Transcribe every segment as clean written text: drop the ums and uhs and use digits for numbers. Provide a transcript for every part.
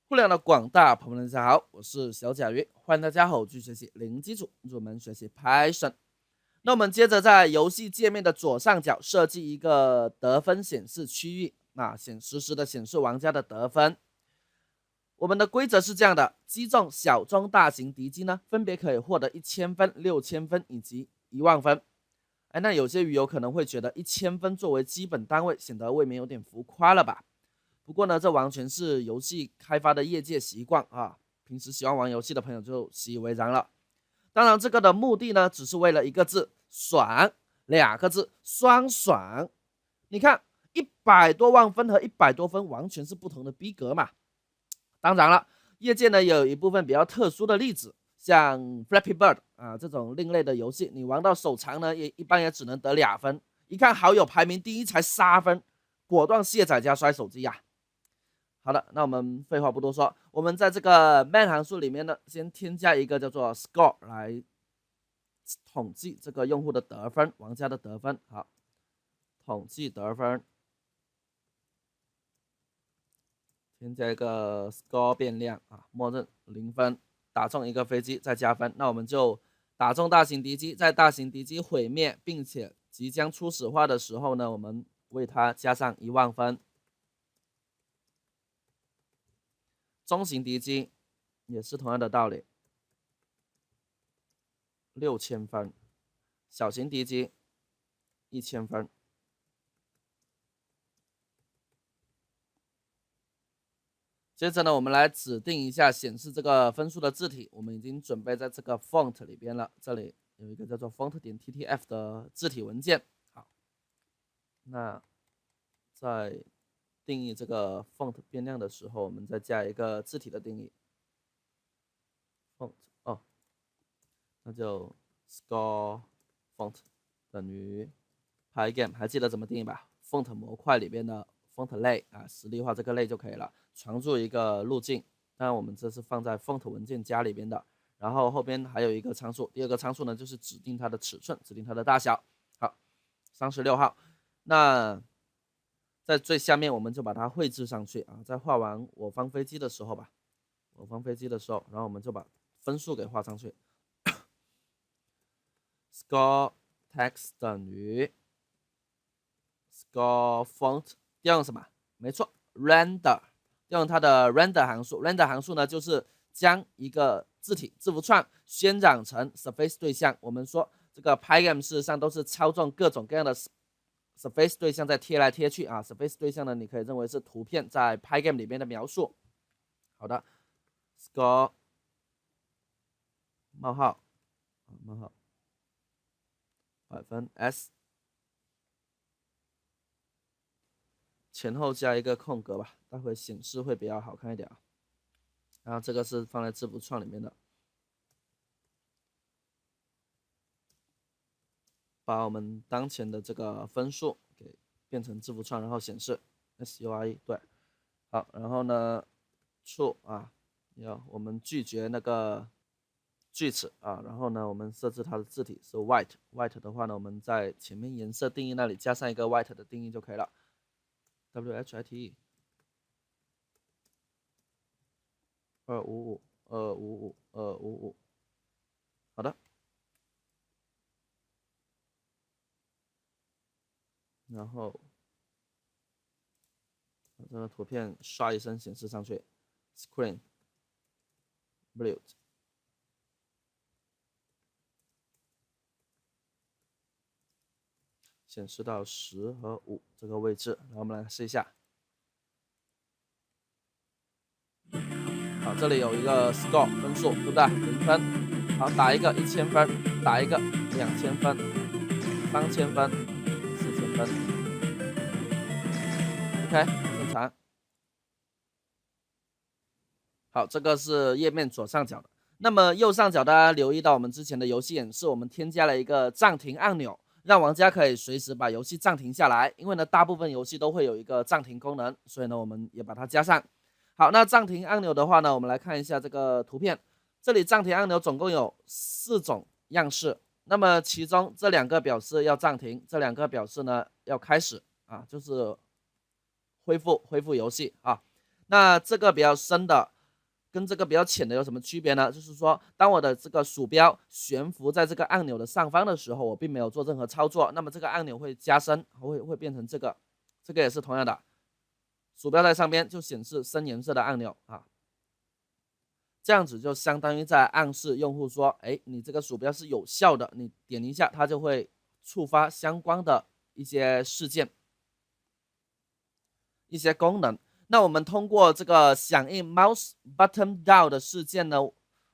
互联网的广大朋友们，大家好，我是小甲鱼，欢迎大家和我继续学习零基础入门学习 Python。那我们接着在游戏界面的左上角设计一个得分显示区域，实时的显示玩家的得分。我们的规则是这样的：击中小、中、大型敌机呢，分别可以获得1000分、6000分以及10000分。那有些鱼友可能会觉得1000分作为基本单位，显得未免有点浮夸了吧？不过呢，这完全是游戏开发的业界习惯啊，平时喜欢玩游戏的朋友就习以为常了。当然，这个的目的呢，只是为了一个字爽，2个字双爽。你看，100多万分和100多分完全是不同的逼格嘛。当然了，业界呢有一部分比较特殊的例子，像 Flappy Bird 这种另类的游戏，你玩到手残呢，一般也只能得2分。一看好友排名第1才3分，果断卸载加摔手机呀。好的，那我们废话不多说，我们在这个 main 函数里面呢，先添加一个叫做 score 来统计这个用户的得分，玩家的得分。好，统计得分，添加一个 score 变量默认0分，打中一个飞机再加分。那我们就打中大型敌机，在大型敌机毁灭并且即将初始化的时候呢，我们为它加上10000分。中型敌机也是同样的道理，6000分；小型敌机1000分。接着呢，我们来指定一下显示这个分数的字体，我们已经准备在这个 font 里边了，这里有一个叫做 font.ttf 的字体文件。好，那在定义这个 font 变量的时候，我们再加一个字体的定义 font 那就 score font 等于 Pygame， 还记得怎么定义吧？ font 模块里边的 font 类实例化这个类就可以了，传入一个路径。当然我们这是放在 font 文件夹里边的，然后后边还有一个参数，第二个参数呢就是指定它的尺寸，指定它的大小。好，36号。那在最下面我们就把它绘制上去在画完我方飞机的时候吧，然后我们就把分数给画上去。score text 等于 score font 调用什么？没错 ，render 调用它的 render 函数。render 函数呢，就是将一个字体字符串渲染成 surface 对象。我们说这个 Pygame 事实上都是操纵各种各样的 surface 对象在贴来贴去surface 对象呢，你可以认为是图片在 Pygame 里面的描述。好的 ，score 冒号$s 前后加一个空格吧，待会显示会比较好看一点然后这个是放在字符串里面的，把我们当前的这个分数给变成字符串，然后显示 sure 对。好，然后呢 true 我们拒绝那个锯齿然后呢我们设置它的字体是 white 的话呢，我们在前面颜色定义那里加上一个 white 的定义就可以了。WHITE 255，好的，然后把这个图片刷一声显示上去 ，Screen Blue 显示到10和5这个位置，然后我们来试一下。好，这里有一个 score 分数，对不对？0分。好，打一个1000分，打一个2000分，3000分，4000分。OK， 正常。好，这个是页面左上角的。那么右上角大家留意到，我们之前的游戏演示，我们添加了一个暂停按钮，让玩家可以随时把游戏暂停下来。因为呢，大部分游戏都会有一个暂停功能，所以呢，我们也把它加上。好，那暂停按钮的话呢，我们来看一下这个图片。这里暂停按钮总共有4种样式，那么其中这2个表示要暂停，这2个表示呢要开始就是恢复游戏那这个比较深的跟这个比较浅的有什么区别呢？就是说，当我的这个鼠标悬浮在这个按钮的上方的时候，我并没有做任何操作，那么这个按钮会加深，会变成这个，这个也是同样的，鼠标在上边就显示深颜色的按钮啊，这样子就相当于在暗示用户说，哎，你这个鼠标是有效的，你点一下它就会触发相关的一些事件、一些功能。那我们通过这个响应 mouse button down 的事件呢，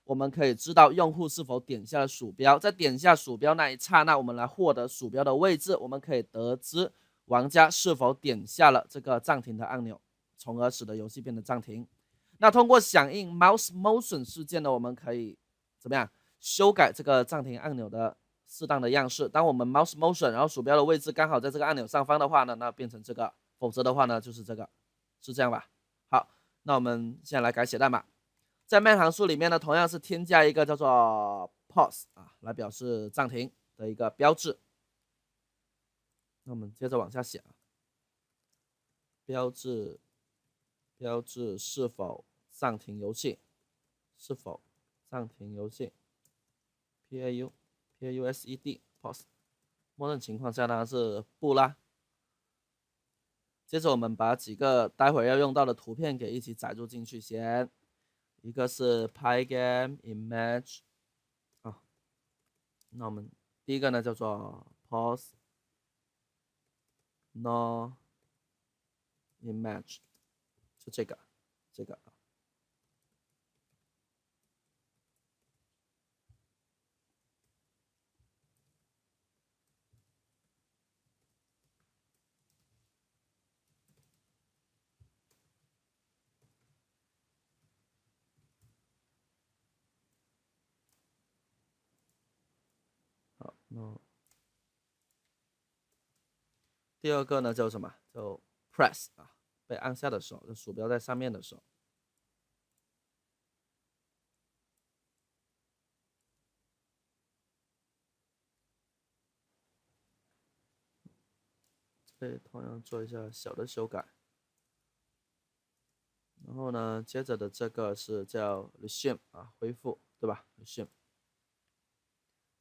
我们可以知道用户是否点下了鼠标，在点下鼠标那一刹那，我们来获得鼠标的位置，我们可以得知玩家是否点下了这个暂停的按钮，从而使得游戏变得暂停。那通过响应 mouse motion 事件呢，我们可以怎么样修改这个暂停按钮的适当的样式？当我们 mouse motion，然后鼠标的位置刚好在这个按钮上方的话呢，那变成这个。否则的话呢，就是这个，是这样吧？好，那我们现在来改写代码，在main函数里面呢，同样是添加一个叫做 pause 啊，来表示暂停的一个标志。那我们接着往下写啊，标志是否暂停游戏，是否暂停游戏 ，PAUSED pause， 默认情况下当然是不啦。接着我们把几个待会要用到的图片给一起载入进去先，一个是 Pygame Image 啊，那我们第一个呢叫做 Pause No Image， 就这个好，那第二个呢叫什么？叫 Press 啊，被按下的时候，就鼠标在上面的时候。这里同样做一下小的修改。然后呢，接着的这个是叫 resume 啊，恢复，对吧 ？resume，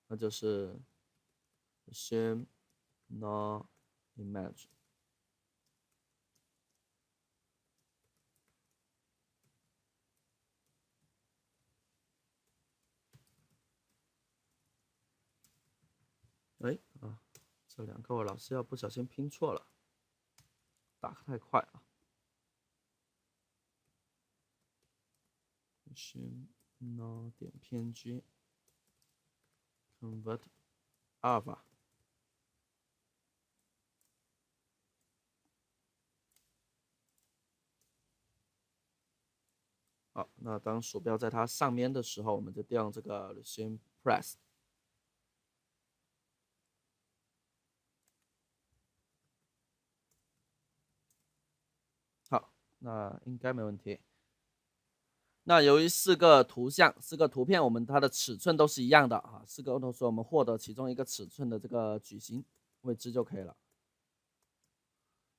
那就是 resume no image。哎啊，这两个我老是要不小心拼错了，打太快啊。resume no 点 png convert alpha。好，那当鼠标在它上面的时候，我们就调用这个 resume press。好，那应该没问题。那由于四个图像、四个图片，我们它的尺寸都是一样的啊，四个都是我们获得其中一个尺寸的这个矩形位置就可以了。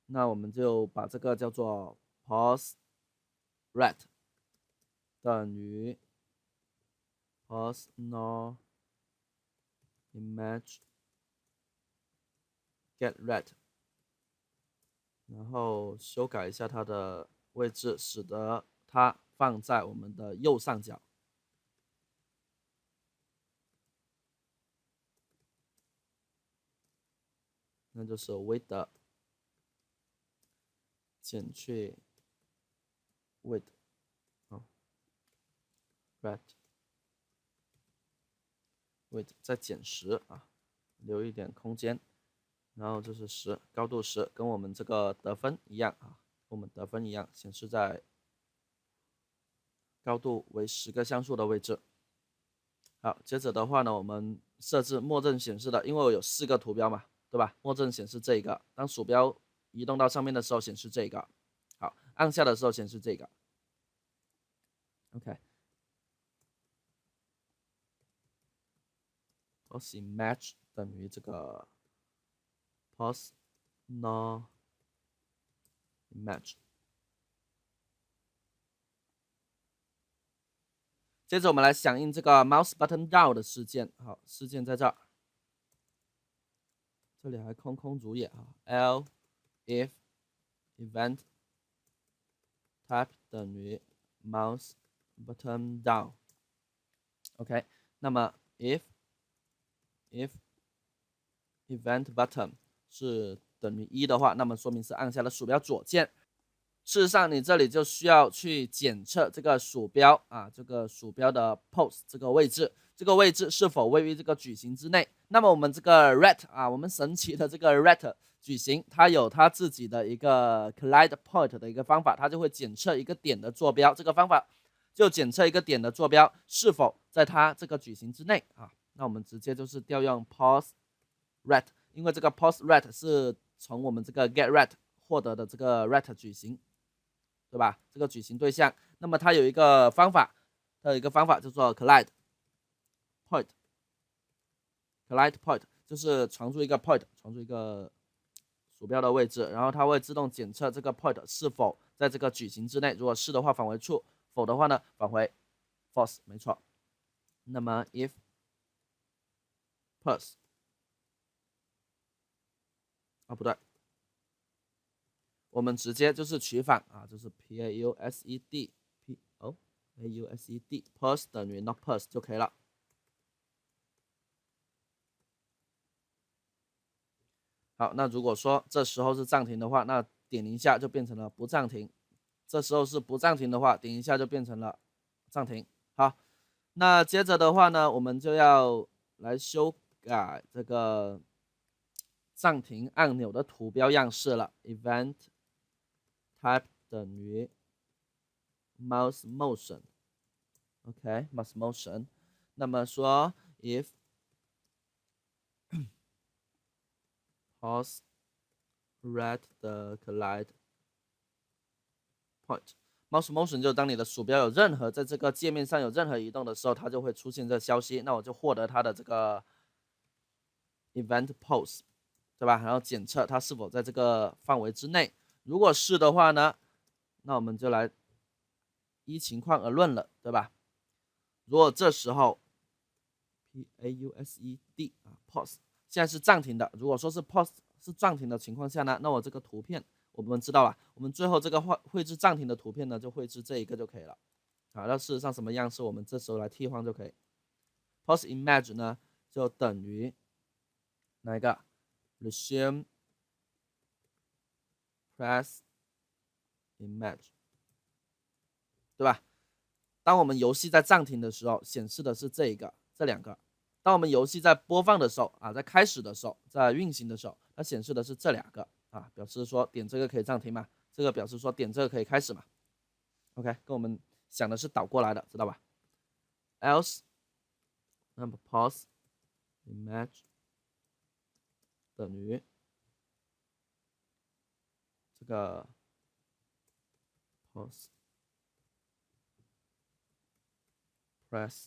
那我们就把这个叫做 pause ret 等于 pause no image get ret， 然后修改一下它的位置，使得它放在我们的右上角。那就是 width 减去 width 啊 ret width 再减10啊，留一点空间。然后这是10，高度10，跟我们这个得分一样啊，跟我们得分一样，显示在高度为10个像素的位置。好，接着的话呢，我们设置默认显示的，因为我有4个图标嘛，对吧？默认显示这一个，当鼠标移动到上面的时候显示这一个，好，按下的时候显示这个。OK， pause image 等于这个 pause no image。接着我们来响应这个 mouse button down 的事件。好，事件在这儿，这里还空空如也啊。L if event type 等于 mouse button down。OK， 那么 if event button 是等于1的话，那么说明是按下了鼠标左键。事实上，你这里就需要去检测这个鼠标啊，这个鼠标的 pose 这个位置，这个位置是否位于这个矩形之内。那么我们这个 ret 啊，我们神奇的这个 ret 矩形，它有它自己的一个 collide point 的一个方法，它就会检测一个点的坐标。这个方法就检测一个点的坐标是否在它这个矩形之内啊。那我们直接就是调用 pose ret， 因为这个 pose ret 是从我们这个 get ret 获得的这个 ret 矩形。对吧？这个矩形对象，那么它有一个方法，叫做 collide point，就是传出一个 point， 传出一个鼠标的位置，然后它会自动检测这个 point 是否在这个矩形之内。如果是的话，返回 true； 否的话呢，返回 false。没错。那么 if pause 不对。我们直接就是取反啊，就是 PAUSED pause 等于 not pause 就可以了。好，那如果说这时候是暂停的话，那点一下就变成了不暂停。这时候是不暂停的话，点一下就变成了暂停。好，那接着的话呢，我们就要来修改这个暂停按钮的图标样式了。Event type 等于 mouse motion。OK，mouse motion。那么说 if pause ret 的 collide point。mouse motion 就是当你的鼠标有任何在这个界面上有任何移动的时候，它就会出现这消息。那我就获得它的这个 event pose， 对吧？然后检测它是否在这个范围之内。如果是的话呢，那我们就来依情况而论了，对吧？如果这时候 PAUSED pause 现在是暂停的，如果说是 pause 是暂停的情况下呢，那我这个图片我们知道了，我们最后这个绘制暂停的图片呢，就绘制这一个就可以了。好，那事实上什么样式我们这时候来替换就可以。pause image 呢就等于哪一个 resume press image， 对吧？当我们游戏在暂停的时候，显示的是这两个。当我们游戏在播放的时候啊，在开始的时候，在运行的时候，它显示的是这两个啊，表示说点这个可以暂停嘛，这个表示说点这个可以开始嘛。OK， 跟我们想的是倒过来的，知道吧 ？Else， 那么 pause image 等于这个 pause press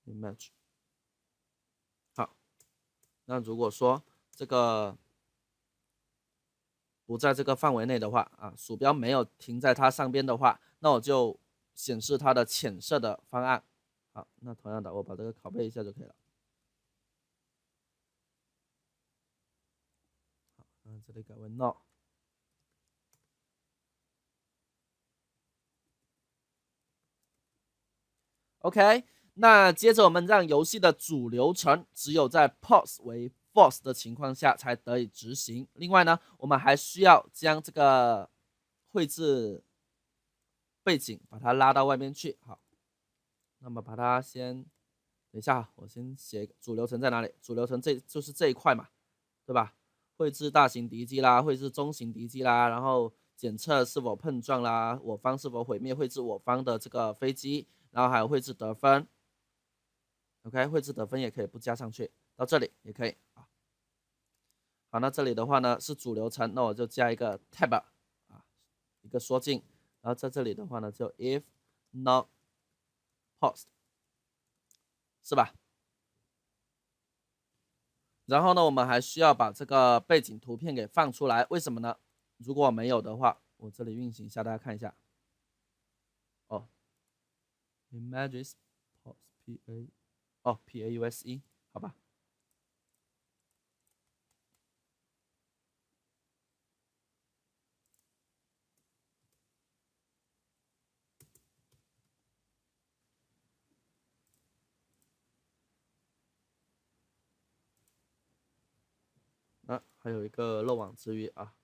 image。好，那如果说这个不在这个范围内的话啊，鼠标没有停在它上边的话，那我就显示它的浅色的方案。好，那同样的，我把这个拷贝一下就可以了。好，那这里改为 no。OK， 那接着我们让游戏的主流程只有在 pause 为 false 的情况下才得以执行。另外呢，我们还需要将这个绘制背景把它拉到外面去。好，那么把它先等一下，我先写主流程在哪里？主流程就是这一块嘛，对吧？绘制大型敌机啦，绘制中型敌机啦，然后检测是否碰撞啦，我方是否毁灭，绘制我方的这个飞机。然后还有绘制得分 ，OK， 绘制得分也可以不加上去，到这里也可以啊。好，那这里的话呢是主流程，那我就加一个 tab 啊，一个缩进，然后在这里的话呢就 if not paused， 是吧？然后呢，我们还需要把这个背景图片给放出来，为什么呢？如果没有的话，我这里运行一下，大家看一下。哦，images pause p a 哦 p a u s e 好吧。还有一个漏网之鱼啊。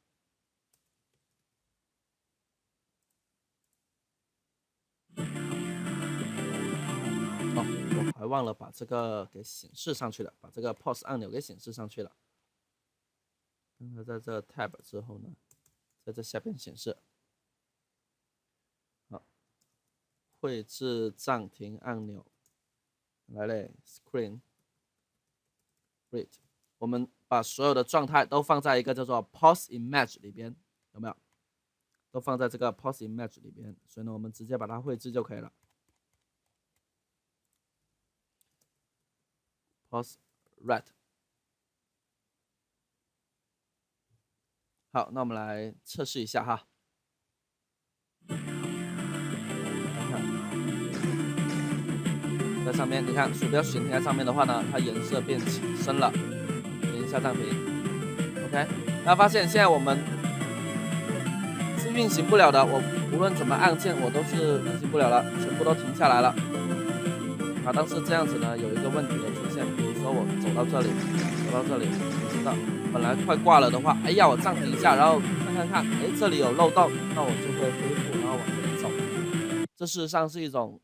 哦，我还忘了把这个给显示上去了，把这个 pause 按钮给显示上去了。当它在这 tab 之后呢，在这下边显示。好，绘制暂停按钮，来嘞 ，screen read。我们把所有的状态都放在一个叫做 pause image 里边，有没有？都放在这个 pause image 里边，所以呢，我们直接把它绘制就可以了。pause red。好，那我们来测试一下哈。在上面，你看鼠标选停在上面的话呢，它颜色变浅深了。点一下暂停 ，OK。那发现现在我们是运行不了的，我无论怎么按键，我都是运行不了了，全部都停下来了。啊，但是这样子呢，有一个问题的出现，比如说我走到这里，你知道，本来快挂了的话，哎呀，我暂停一下，然后看，哎，这里有漏洞，那我就会恢复，然后往这里走。这事实上是一种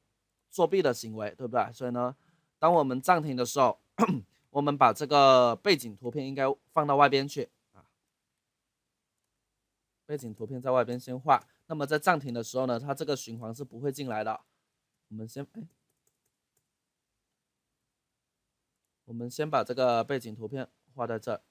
作弊的行为，对不对？所以呢，当我们暂停的时候，我们把这个背景图片应该放到外边去啊，背景图片在外边先画。那么在暂停的时候呢，它这个循环是不会进来的。我们先把这个背景图片画在这儿。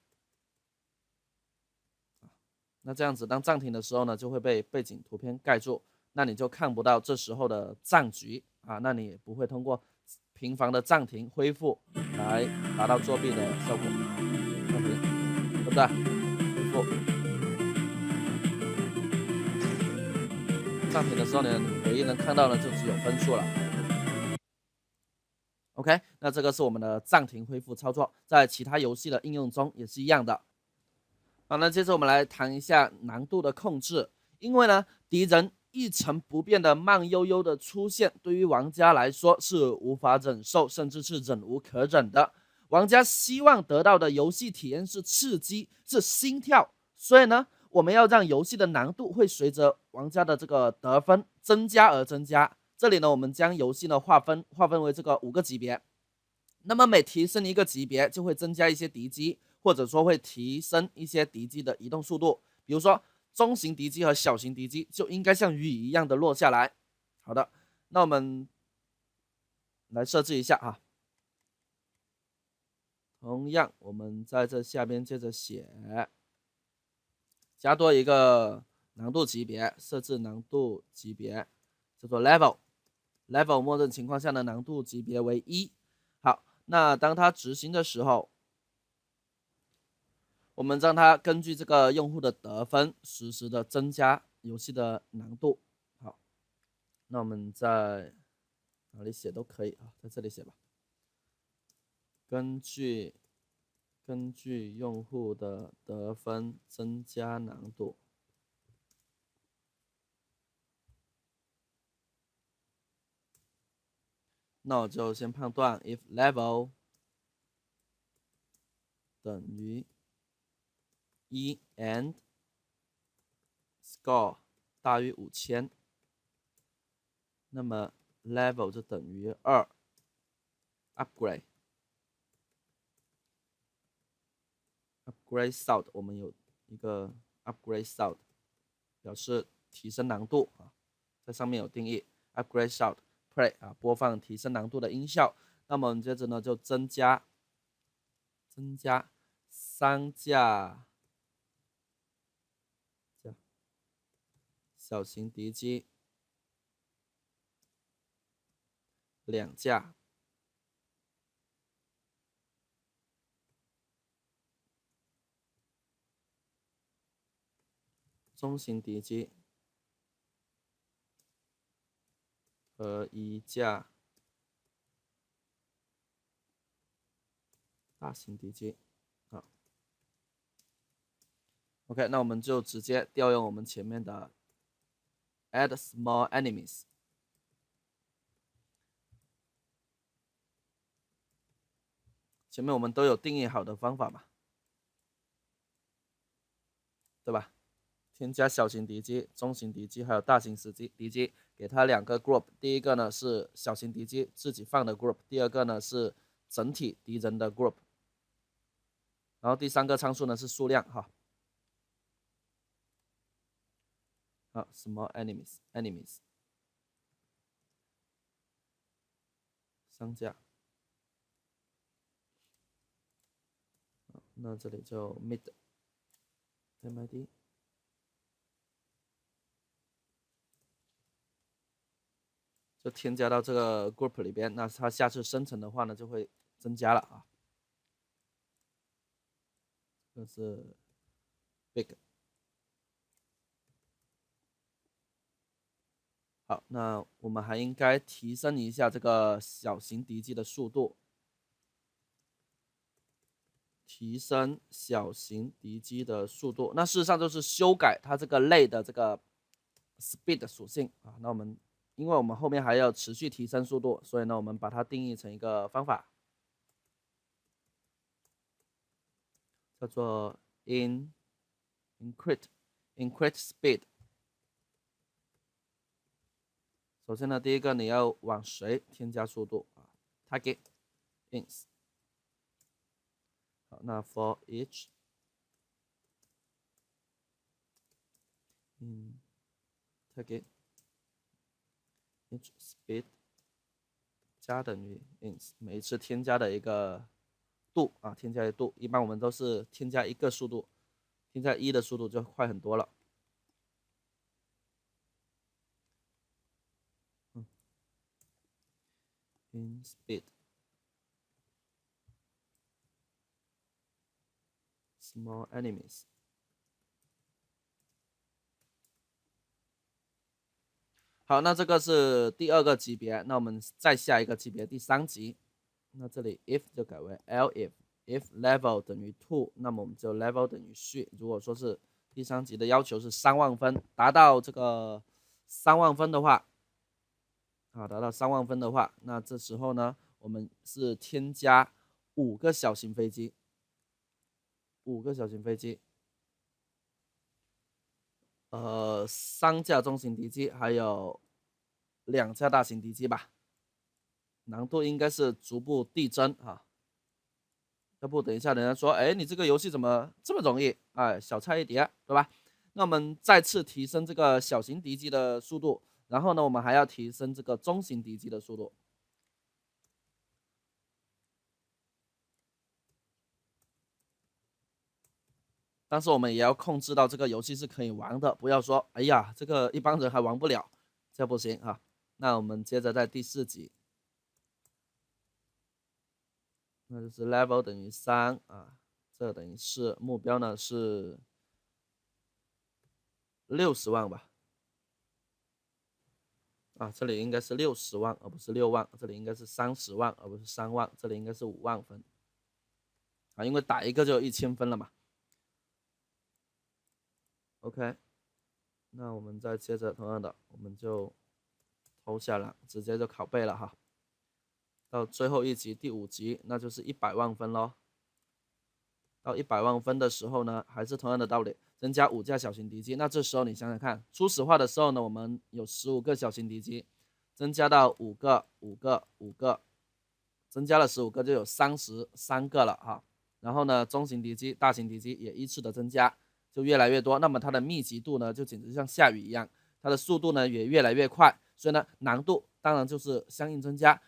那这样子，当暂停的时候呢，就会被背景图片盖住，那你就看不到这时候的战局啊，那你也不会通过频繁的暂停恢复来达到作弊的效果。暂停，对不对？恢复。暂停的时候呢，你唯一能看到的就只有分数了。OK， 那这个是我们的暂停恢复操作，在其他游戏的应用中也是一样的。好，那接着我们来谈一下难度的控制。因为呢，敌人一成不变的慢悠悠的出现，对于玩家来说是无法忍受，甚至是忍无可忍的。玩家希望得到的游戏体验是刺激，是心跳。所以呢，我们要让游戏的难度会随着玩家的这个得分增加而增加。这里呢，我们将游戏呢划分为这个5个级别。那么每提升一个级别，就会增加一些敌机，或者说会提升一些敌机的移动速度。比如说中型敌机和小型敌机就应该像雨一样的落下来。好的，那我们来设置一下啊。同样，我们在这下边接着写，加多一个难度级别，设置难度级别叫做 level， 默认情况下的难度级别为1。好，那当它执行的时候，我们让它根据这个用户的得分实时的增加游戏的难度。好，那我们在哪里写都可以啊，在这里写吧。根据用户的得分增加难度。那我就先判断 if level 等于1 and score 大于5000，那么 level 就等于2 upgrade sound， 我们有一个 upgrade sound 表示提升难度啊，在上面有定义 upgrade sound play 啊，播放提升难度的音效。那么我们接着呢就增加3架小型敌机，2架中型敌机和一架大型敌机。好 ，OK， 那我们就直接调用我们前面的 add small enemies。前面我们都有定义好的方法嘛，对吧？添加小型敌机、中型敌机还有大型敌机，给它2个 group。第一个呢是小型敌机自己放的 group， 第二个呢是整体敌人的 group。然后第3个参数呢是数量哈。好 ，small enemies 商家。那这里就 mid mid 就添加到这个 group 里边，那它下次生成的话呢就会增加了啊。这是 big。好，那我们还应该提升一下这个小型敌机的速度。提升小型敌机的速度，那事实上就是修改它这个类的这个 speed 的属性啊。那我们因为我们后面还要持续提升速度，所以呢，我们把它定义成一个方法，叫做 increase speed。首先呢，第一个你要往谁添加速度啊 ？target ins。好，那 for each target each speed 加等于 ins， 每一次添加的一个度啊，添加的度，一般我们都是添加1个速度，添加1的速度就快很多了。in speed small enemies。好，那这个是第2个级别，那我们再下一个级别，第3级。那这里 if 就改为 elif，if level 等于 2， 那么我们就 level 等于序。如果说是第3级的要求是3万分，达到这个3万分的话，啊，达到3万分的话，那这时候呢，我们是添加5个小型飞机，5个小型飞机。3架中型敌机，还有2架大型敌机吧。难度应该是逐步递增啊，要不等一下人家说，哎，你这个游戏怎么这么容易？哎，小菜一碟，对吧？那我们再次提升这个小型敌机的速度，然后呢，我们还要提升这个中型敌机的速度。但是我们也要控制到这个游戏是可以玩的，不要说，哎呀，这个一般人还玩不了，这不行啊。那我们接着在第4级，那就是 level 等于3啊，这等于4，目标呢是60万吧。啊，这里应该是60万，而不是6万，这里应该是30万，而不是3万，这里应该是5万分。啊，因为打一个就有1000分了嘛。OK， 那我们再接着同样的，我们就投下来，直接就拷贝了哈。到最后一级第5级，那就是100万分咯。到100万分的时候呢，还是同样的道理，增加5架小型敌机。那这时候你想想看，初始化的时候呢，我们有15个小型敌机，增加到5个、5个、5个，增加了15个就有33个了哈。然后呢，中型敌机、大型敌机也依次的增加，就越来越多。那么它的密集度呢，就简直像下雨一样，它的速度呢也越来越快，所以呢，难度当然就是相应增加。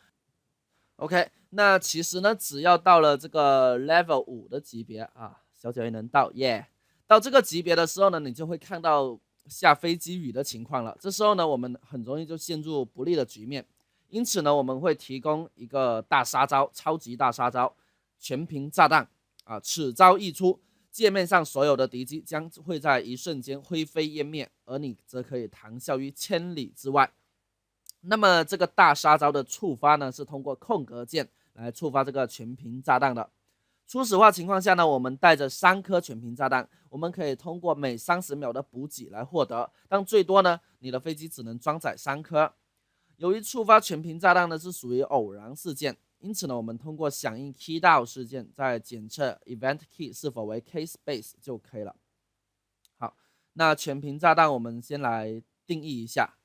OK， 那其实呢，只要到了这个 level 5的级别啊，小脚也能到耶。到这个级别的时候呢，你就会看到下飞机雨的情况了。这时候呢，我们很容易就陷入不利的局面。因此呢，我们会提供一个大杀招，超级大杀招，全屏炸弹啊！此招一出，界面上所有的敌机将会在一瞬间灰飞烟灭，而你则可以谈笑于千里之外。那么这个大杀招的触发呢，是通过空格键来触发这个全屏炸弹的。初始化情况下呢，我们带着3颗全屏炸弹，我们可以通过每30秒的补给来获得，但最多呢，你的飞机只能装载3颗。由于触发全屏炸弹呢是属于偶然事件，因此呢，我们通过响应 key down 事件，再检测 event key 是否为 case base 就可以了。好，那全屏炸弹我们先来定义一下，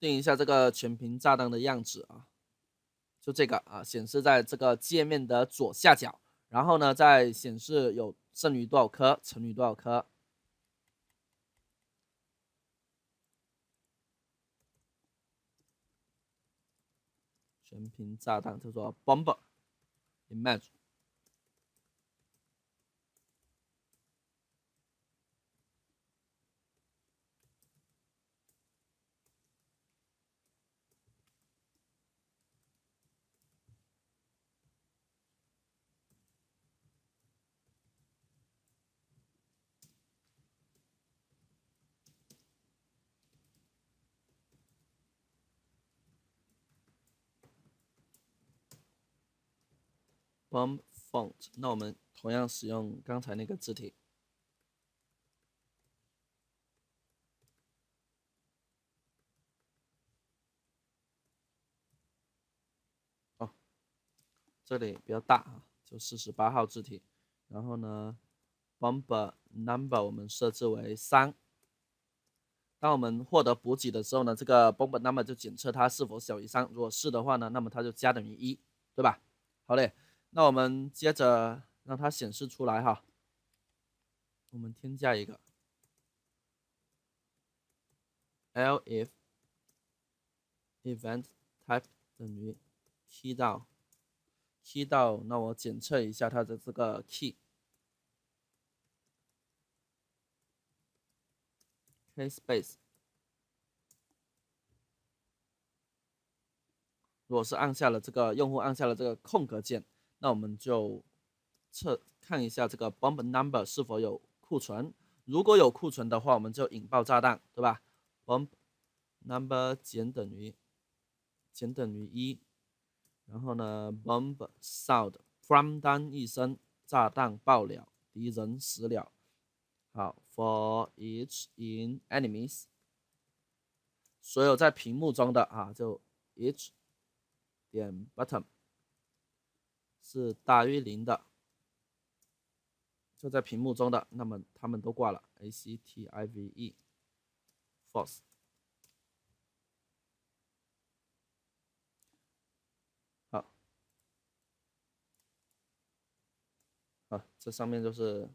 这个全屏炸弹的样子啊，就这个啊，显示在这个界面的左下角，然后呢，再显示有剩余多少颗，乘余多少颗。全屏炸弹叫做 bomb image。bomb font， 那我们同样使用刚才那个字体。哦，这里比较大啊，就48号字体。然后呢 ，bomb number 我们设置为3。当我们获得补给的时候呢，这个 bomb number 就检测它是否小于3，如果是的话呢，那么它就加等于1，对吧？好嘞，那我们接着让它显示出来哈。我们添加一个 elif event type 等于 key down，key down，那我检测一下它的这个 key space。如果是按下了这个用户按下了这个空格键，那我们就看一下这个 bomb number 是否有库存。如果有库存的话，我们就引爆炸弹，对吧 ？bomb number 减等于1，然后呢 bomb sound from 当一声，炸弹爆了，敌人死了。好 ，for each in enemies， 所有在屏幕中的啊，就 each 点 button 是大于0的，就在屏幕中的，那么他们都挂了 active false。好，这上面就是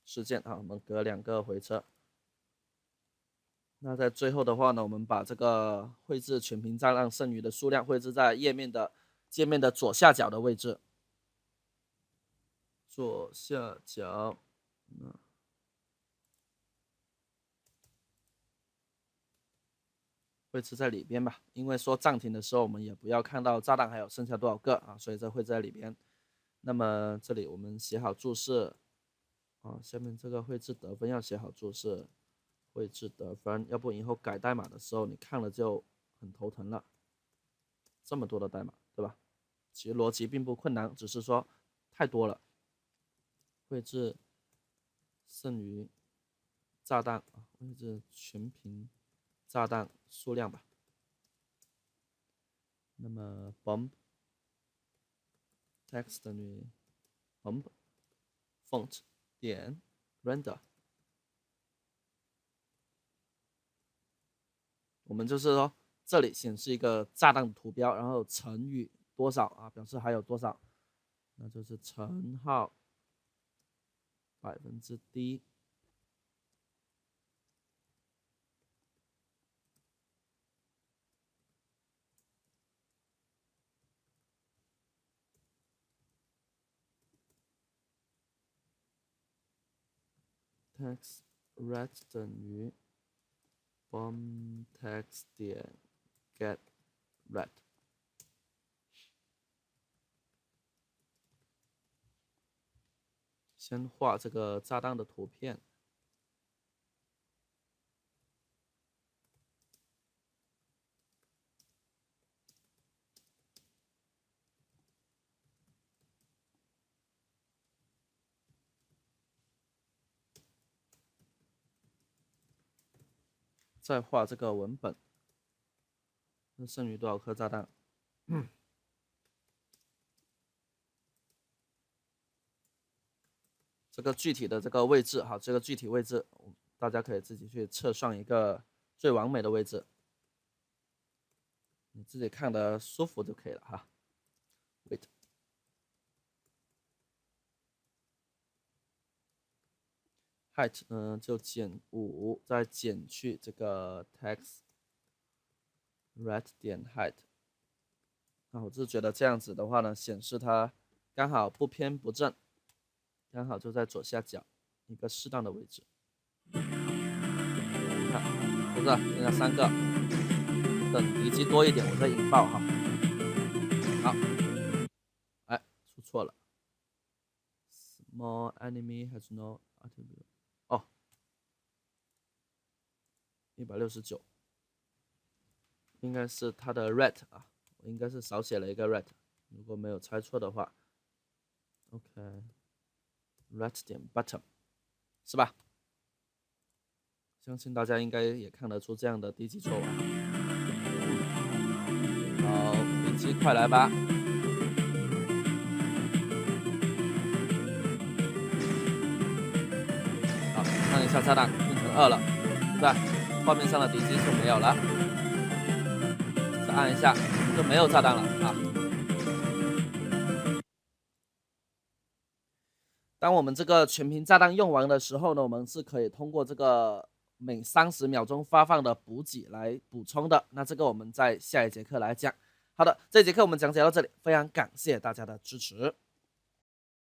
事件啊，我们隔2个回车。那在最后的话呢，我们把这个绘制全屏炸弹剩余的数量绘制在界面的左下角的位置，左下角，绘制在里边吧，因为说暂停的时候，我们也不要看到炸弹还有剩下多少个啊，所以这绘制在里边。那么这里我们写好注释啊，下面这个绘制得分要写好注释，绘制得分，要不以后改代码的时候你看了就很头疼了，这么多的代码，对吧？其实逻辑并不困难，只是说太多了。绘制剩余炸弹啊，绘制全屏炸弹数量吧。那么 bomb text 等于 bomb font 点 render， 我们就是说这里显示一个炸弹图标，然后乘以多少啊，表示还有多少，那就是乘号d。text ret 等于 bomb text 点 get ret。先画这个炸弹的图片。再画这个文本，剩余多少颗炸弹？这个具体的这个位置，好，这个具体位置大家可以自己去测算一个最完美的位置，你自己看的舒服就可以了哈。Wait， height 呢就减5，再减去这个 text red 点 height。那我就觉得这样子的话呢，显示它刚好不偏不正。刚好就在左下角一个适当的位置，看，不是，现在3个，等敌机多一点，我再引爆哈。好，哎，出错了 ，small enemy has no attribute， 哦，169，应该是它的 red 啊，我应该是少写了一个 red， 如果没有猜错的话 ，OK。Red 点 bottom 是吧？相信大家应该也看得出这样的低级错误。好，敌机快来吧！好，看一下炸弹变成2了，是吧？画面上的敌机就没有了。再按一下就没有炸弹了啊！当我们这个全屏炸弹用完的时候呢，我们是可以通过这个每30秒钟发放的补给来补充的。那这个我们在下一节课来讲。好的，这节课我们讲解到这里，非常感谢大家的支持。